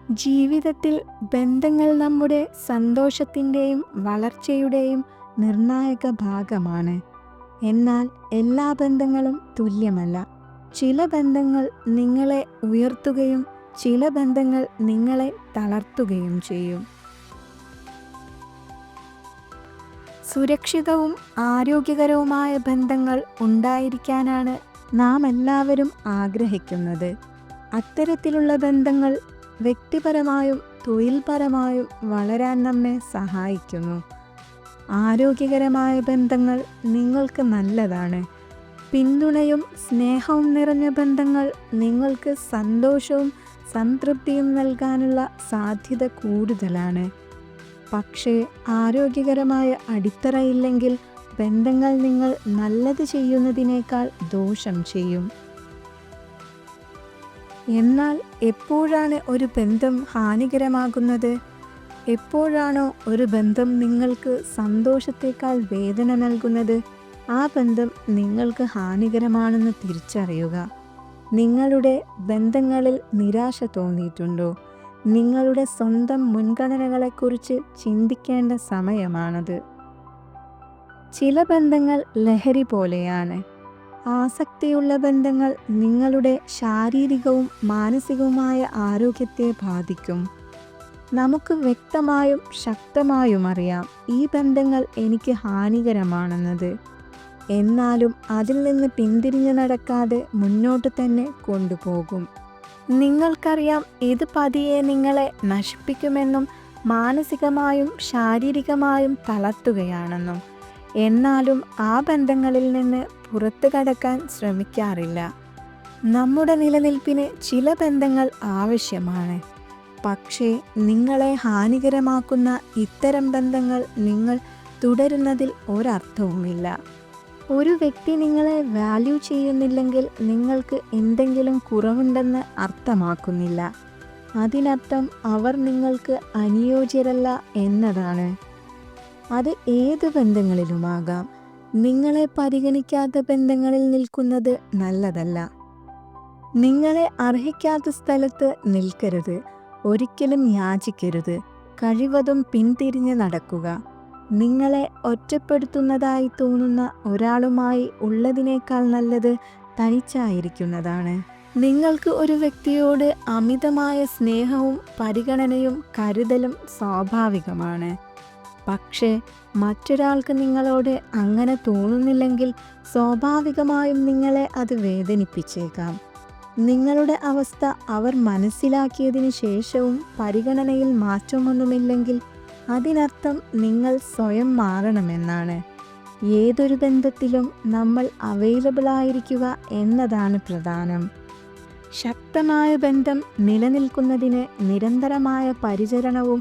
ജീവിതത്തിൽ ബന്ധങ്ങൾ നമ്മുടെ സന്തോഷത്തിൻ്റെയും വളർച്ചയുടെയും നിർണായക ഭാഗമാണ്. എന്നാൽ എല്ലാ ബന്ധങ്ങളും തുല്യമല്ല. ചില ബന്ധങ്ങൾ നിങ്ങളെ ഉയർത്തുകയും ചില ബന്ധങ്ങൾ നിങ്ങളെ തളർത്തുകയും ചെയ്യും. സുരക്ഷിതവും ആരോഗ്യകരവുമായ ബന്ധങ്ങൾ ഉണ്ടായിരിക്കാനാണ് നാം എല്ലാവരും ആഗ്രഹിക്കുന്നത്. അത്തരത്തിലുള്ള ബന്ധങ്ങൾ വ്യക്തിപരമായും തൊഴിൽപരമായും വളരാൻ നമ്മെ സഹായിക്കുന്നു. ആരോഗ്യകരമായ ബന്ധങ്ങൾ നിങ്ങൾക്ക് നല്ലതാണ്. പിന്തുണയും സ്നേഹവും നിറഞ്ഞ ബന്ധങ്ങൾ നിങ്ങൾക്ക് സന്തോഷവും സംതൃപ്തിയും നൽകാനുള്ള സാധ്യത കൂടുതലാണ്. പക്ഷേ ആരോഗ്യകരമായ അടിത്തറയില്ലെങ്കിൽ ബന്ധങ്ങൾ നിങ്ങൾ നല്ലത് ചെയ്യുന്നതിനേക്കാൾ ദോഷം ചെയ്യും. എന്നാൽ എപ്പോഴാണ് ഒരു ബന്ധം ഹാനികരമാകുന്നത്? എപ്പോഴാണോ ഒരു ബന്ധം നിങ്ങൾക്ക് സന്തോഷത്തേക്കാൾ വേദന നൽകുന്നത്, ആ ബന്ധം നിങ്ങൾക്ക് ഹാനികരമാണെന്ന് തിരിച്ചറിയുക. നിങ്ങളുടെ ബന്ധങ്ങളിൽ നിരാശ തോന്നിയിട്ടുണ്ടോ? നിങ്ങളുടെ സ്വന്തം മുൻഗണനകളെക്കുറിച്ച് ചിന്തിക്കേണ്ട സമയമാണത്. ചില ബന്ധങ്ങൾ ലഹരി പോലെയാണ്. ആസക്തിയുള്ള ബന്ധങ്ങൾ നിങ്ങളുടെ ശാരീരികവും മാനസികവുമായ ആരോഗ്യത്തെ ബാധിക്കും. നമുക്ക് വ്യക്തമായും ശക്തമായും അറിയാം ഈ ബന്ധങ്ങൾ എനിക്ക് ഹാനികരമാണെന്നത്. എന്നാലും അതിൽ നിന്ന് പിന്തിരിഞ്ഞു നടക്കാതെ മുന്നോട്ട് തന്നെ കൊണ്ടുപോകും. നിങ്ങൾക്കറിയാം ഇത് പതിയെ നിങ്ങളെ നശിപ്പിക്കുമെന്നും മാനസികമായും ശാരീരികമായും തളർത്തുകയാണെന്നും. എന്നാലും ആ ബന്ധങ്ങളിൽ നിന്ന് പുറത്തു കടക്കാൻ ശ്രമിക്കാറില്ല. നമ്മുടെ നിലനിൽപ്പിന് ചില ബന്ധങ്ങൾ ആവശ്യമാണ്. പക്ഷേ നിങ്ങളെ ഹാനികരമാക്കുന്ന ഇത്തരം ബന്ധങ്ങൾ നിങ്ങൾ തുടരുന്നതിൽ ഒരർത്ഥവുമില്ല. ഒരു വ്യക്തി നിങ്ങളെ വാല്യൂ ചെയ്യുന്നില്ലെങ്കിൽ നിങ്ങൾക്ക് എന്തെങ്കിലും കുറവുണ്ടെന്ന് അർത്ഥമാക്കുന്നില്ല. അതിനർത്ഥം അവർ നിങ്ങൾക്ക് അനുയോജ്യരല്ല എന്നതാണ്. അത് ഏത് ബന്ധങ്ങളിലുമാകാം. നിങ്ങളെ പരിഗണിക്കാത്ത ബന്ധങ്ങളിൽ നിൽക്കുന്നത് നല്ലതല്ല. നിങ്ങളെ അർഹിക്കാത്ത സ്ഥലത്ത് നിൽക്കരുത്. ഒരിക്കലും യാചിക്കരുത്. കഴിവതും പിന്തിരിഞ്ഞ് നടക്കുക. നിങ്ങളെ ഒറ്റപ്പെടുത്തുന്നതായി തോന്നുന്ന ഒരാളുമായി ഉള്ളതിനേക്കാൾ നല്ലത് തനിച്ചായിരിക്കുന്നതാണ്. നിങ്ങൾക്ക് ഒരു വ്യക്തിയോട് അമിതമായ സ്നേഹവും പരിഗണനയും കരുതലും സ്വാഭാവികമാണ്. പക്ഷേ മറ്റൊരാൾക്ക് നിങ്ങളോട് അങ്ങനെ തോന്നുന്നില്ലെങ്കിൽ സ്വാഭാവികമായും നിങ്ങളെ അത് വേദനിപ്പിച്ചേക്കാം. നിങ്ങളുടെ അവസ്ഥ അവർ മനസ്സിലാക്കിയതിനു ശേഷവും പരിഗണനയിൽ മാറ്റമൊന്നുമില്ലെങ്കിൽ അതിനർത്ഥം നിങ്ങൾ സ്വയം മാറണമെന്നാണ്. ഏതൊരു ബന്ധത്തിലും നമ്മൾ അവൈലബിൾ ആയിരിക്കുക എന്നതാണ് പ്രധാനം. ശക്തമായ ബന്ധം നിലനിൽക്കുന്നതിന് നിരന്തരമായ പരിചരണവും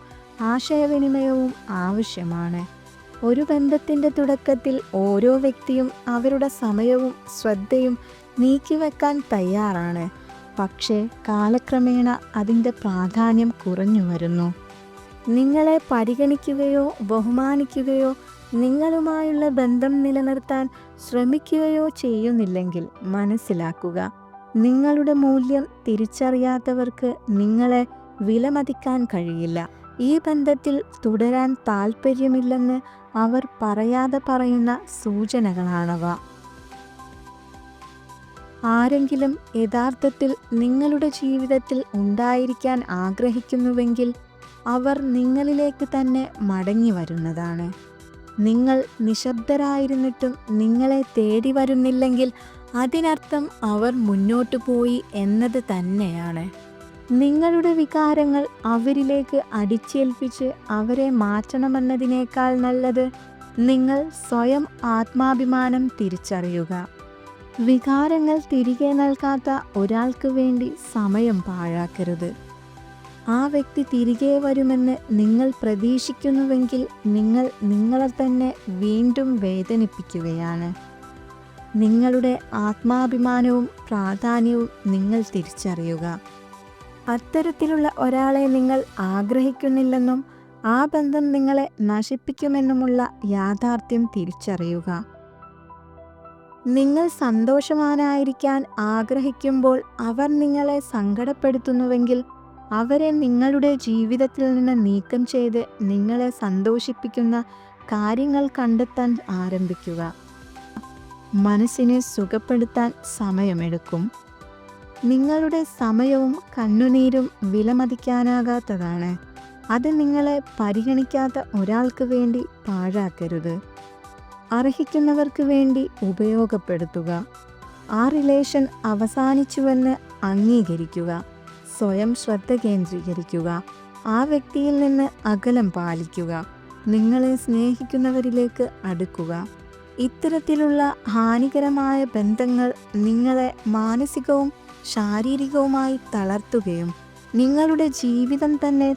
ആശയവിനിമയവും ആവശ്യമാണ്. ഒരു ബന്ധത്തിൻ്റെ തുടക്കത്തിൽ ഓരോ വ്യക്തിയും അവരുടെ സമയവും ശ്രദ്ധയും നീക്കിവെക്കാൻ തയ്യാറാണ്. പക്ഷേ കാലക്രമേണ അതിൻ്റെ പ്രാധാന്യം കുറഞ്ഞു വരുന്നു. നിങ്ങളെ പരിഗണിക്കുകയോ ബഹുമാനിക്കുകയോ നിങ്ങളുമായുള്ള ബന്ധം നിലനിർത്താൻ ശ്രമിക്കുകയോ ചെയ്യുന്നില്ലെങ്കിൽ മനസ്സിലാക്കുക, നിങ്ങളുടെ മൂല്യം തിരിച്ചറിയാത്തവർക്ക് നിങ്ങളെ വിലമതിക്കാൻ കഴിയില്ല. ഈ ബന്ധത്തിൽ തുടരാൻ താൽപ്പര്യമില്ലെന്ന് അവർ പറയാതെ പറയുന്ന സൂചനകളാണവ. ആരെങ്കിലും യഥാർത്ഥത്തിൽ നിങ്ങളുടെ ജീവിതത്തിൽ ഉണ്ടായിരിക്കാൻ ആഗ്രഹിക്കുന്നുവെങ്കിൽ അവർ നിങ്ങളിലേക്ക് തന്നെ മടങ്ങി വരുന്നതാണ്. നിങ്ങൾ നിശബ്ദരായിരുന്നിട്ടും നിങ്ങളെ തേടി വരുന്നില്ലെങ്കിൽ അതിനർത്ഥം അവർ മുന്നോട്ടു പോയി എന്നത് തന്നെയാണ്. നിങ്ങളുടെ വികാരങ്ങൾ അവരിലേക്ക് അടിച്ചേൽപ്പിച്ച് അവരെ മാറ്റണമെന്നതിനേക്കാൾ നല്ലത് നിങ്ങൾ സ്വയം ആത്മാഭിമാനം തിരിച്ചറിയുക. വികാരങ്ങൾ തിരികെ നൽകാത്ത ഒരാൾക്ക് വേണ്ടി സമയം പാഴാക്കരുത്. ആ വ്യക്തി തിരികെ വരുമെന്ന് നിങ്ങൾ പ്രതീക്ഷിക്കുന്നുവെങ്കിൽ നിങ്ങൾ നിങ്ങളെ തന്നെ വീണ്ടും വേദനിപ്പിക്കുകയാണ്. നിങ്ങളുടെ ആത്മാഭിമാനവും പ്രാധാന്യവും നിങ്ങൾ തിരിച്ചറിയുക. അത്തരത്തിലുള്ള ഒരാളെ നിങ്ങൾ ആഗ്രഹിക്കുന്നില്ലെന്നും ആ ബന്ധം നിങ്ങളെ നശിപ്പിക്കുമെന്നുമുള്ള യാഥാർത്ഥ്യം തിരിച്ചറിയുക. നിങ്ങൾ സന്തോഷവാനായിരിക്കാൻ ആഗ്രഹിക്കുമ്പോൾ അവർ നിങ്ങളെ സങ്കടപ്പെടുത്തുന്നുവെങ്കിൽ അവരെ നിങ്ങളുടെ ജീവിതത്തിൽ നിന്ന് നീക്കം ചെയ്ത് നിങ്ങളെ സന്തോഷിപ്പിക്കുന്ന കാര്യങ്ങൾ കണ്ടെത്താൻ ആരംഭിക്കുക. മനസ്സിനെ സുഖപ്പെടുത്താൻ സമയമെടുക്കും. നിങ്ങളുടെ സമയവും കണ്ണുനീരും വിലമതിക്കാനാകാത്തതാണ്. അത് നിങ്ങളെ പരിഗണിക്കാത്ത ഒരാൾക്ക് വേണ്ടി പാഴാക്കരുത്. അർഹിക്കുന്നവർക്ക് വേണ്ടി ഉപയോഗപ്പെടുത്തുക. ആ റിലേഷൻ അവസാനിച്ചുവെന്ന് അംഗീകരിക്കുക. സ്വയം ശ്രദ്ധ കേന്ദ്രീകരിക്കുക. ആ വ്യക്തിയിൽ നിന്ന് അകലം പാലിക്കുക. നിങ്ങളെ സ്നേഹിക്കുന്നവരിലേക്ക് അടുക്കുക. ഇത്തരത്തിലുള്ള ഹാനികരമായ ബന്ധങ്ങൾ നിങ്ങളെ മാനസികവും ശാരീരികവുമായി തളർത്തുകയും നിങ്ങളുടെ ജീവിതം തന്നെ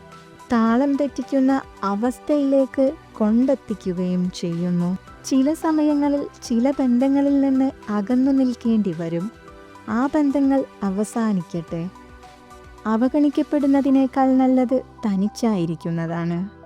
താളം തെറ്റിക്കുന്ന അവസ്ഥയിലേക്ക് കൊണ്ടെത്തിക്കുകയും ചെയ്യുന്നു. ചില സമയങ്ങളിൽ ചില ബന്ധങ്ങളിൽ നിന്ന് അകന്നു നിൽക്കേണ്ടി വരും. ആ ബന്ധങ്ങൾ അവസാനിക്കട്ടെ. അവഗണിക്കപ്പെടുന്നതിനേക്കാൾ നല്ലത് തനിച്ചായിരിക്കുന്നതാണ്.